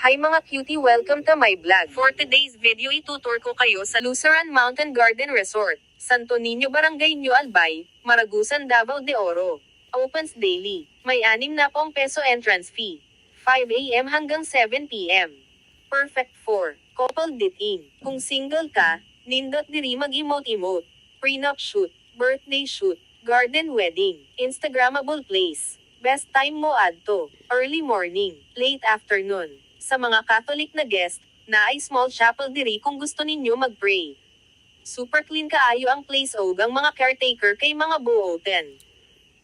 Hi mga cutie, welcome to my vlog. For today's video, itutur ko kayo sa Luceran Mountain Garden Resort, Santo Niño, Barangay New Albay, Maragusan, Davao de Oro. Opens daily. May 6 na pong peso entrance fee. 5 AM hanggang 7 PM. Perfect for couple dating. Kung single ka, nindot diri mag-emote-emote. Prenup shoot, birthday shoot, garden wedding, Instagrammable place. Best time mo adto, early morning, late afternoon. Sa mga Catholic na guest, na ay small chapel diri kung gusto ninyo mag-pray. Super clean kaayo ang place og ang mga caretaker kay mga buoten.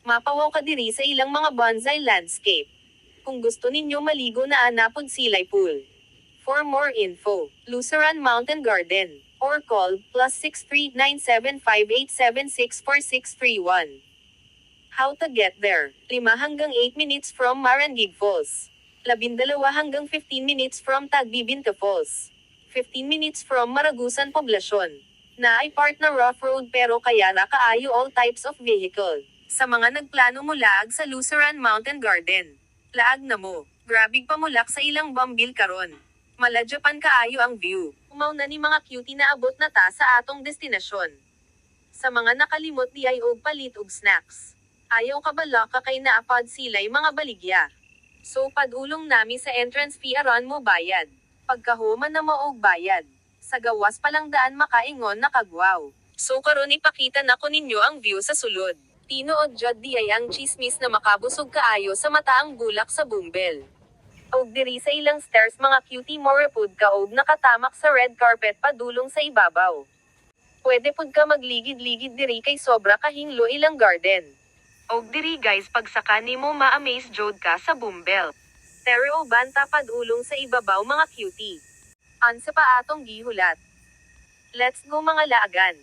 Mapawaw ka diri sa ilang mga bonsai landscape. Kung gusto ninyo maligo na anapod silay pool. For more info, Luceran Mountain Garden, or call +63 975876461. How to get there? 5 hanggang 8 minutes from Marangig Falls. 12 hanggang 15 minutes from Tagbibinta Falls. 15 minutes from Maragusan Poblacion. Na ay part na rough road pero kaya na kaayo all types of vehicle. Sa mga nagplano mo laag sa Luceran Mountain Garden. Laag na mo. Grabig pamulak sa ilang bambil karon. Maladyapan kaayo ang view. Umaw na ni mga cutie na abot na ta sa atong destinasyon. Sa mga nakalimot di ay og palit og snacks. Ayaw ka bala ka kay naapad sila'y mga baligya. So padulong nami sa entrance fee aron mo bayad. Pagkahuman na mo og bayad. Sa gawas palang daan makaingon nakagwaw. So karon ipakita nako ninyo ang view sa sulod. Tinuod jud di ay ang chismis na makabusog kaayo sa mataang bulak sa Bumbel. Og diri sa ilang stairs mga cutie mo repud ka og nakatamak sa red carpet padulong sa ibabaw. Pwede pud ka magligid-ligid diri kay sobra kahinglo ilang garden. Og diri guys pagsaka nimo ma-amaze jud ka sa Bumbel. Pero banta padulong sa ibabaw mga cutie. Ansa pa atong gihulat. Let's go mga laagan.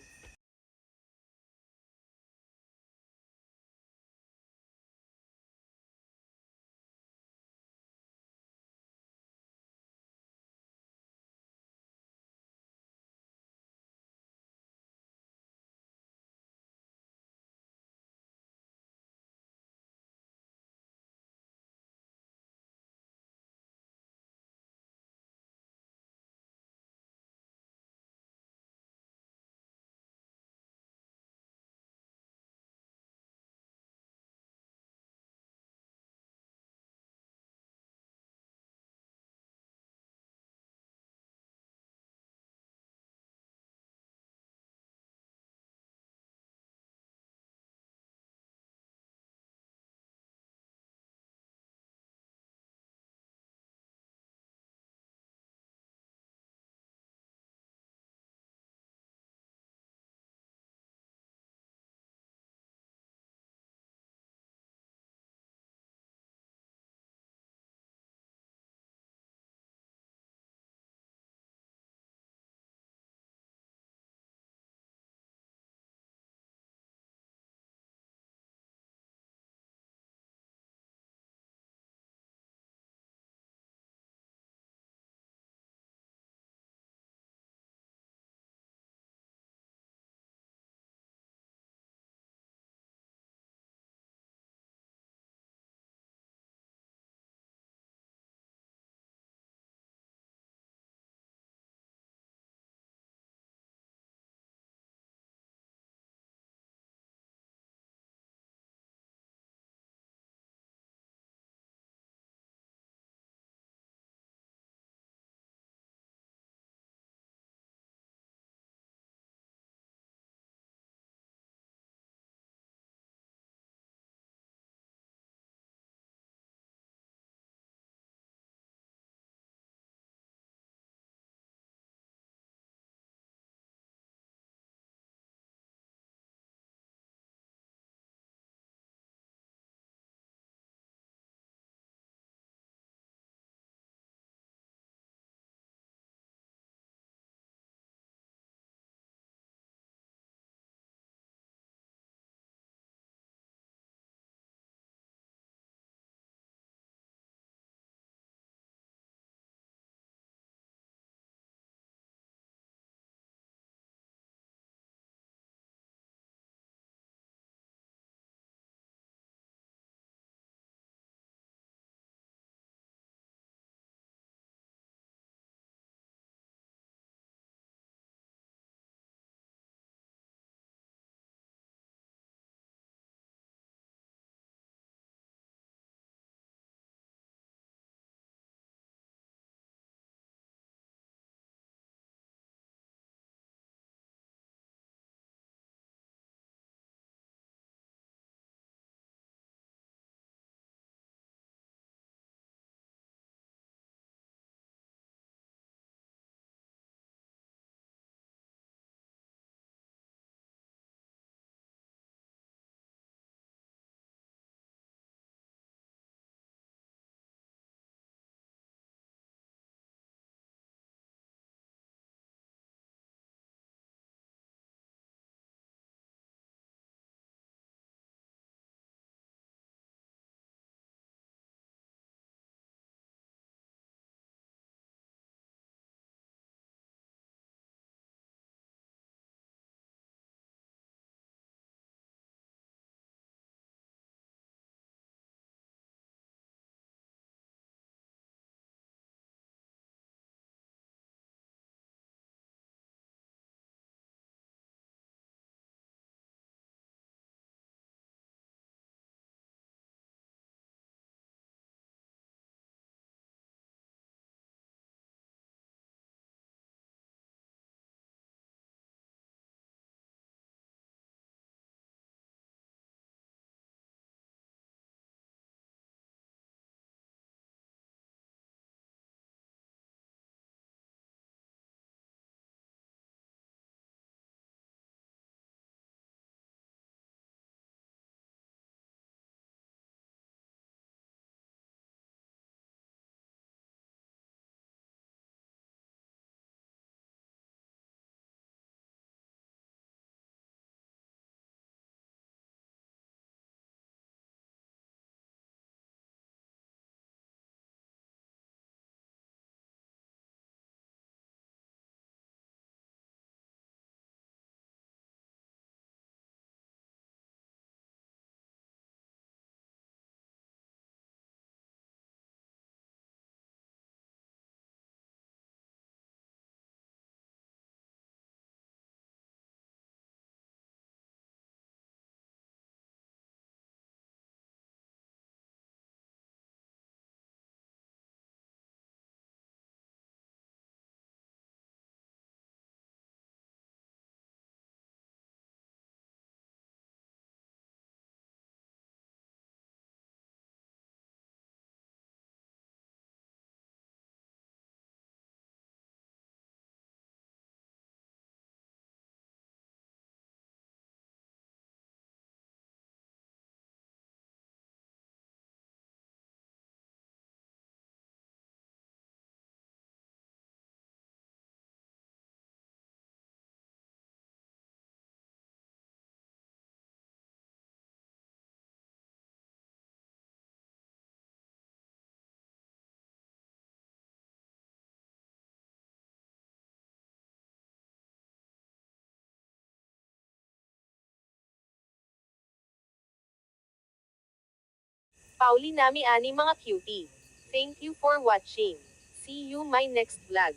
Pauli nami ani mga cutie. Thank you for watching. See you my next vlog.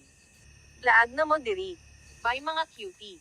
Laag na mo diri. Bye mga cutie.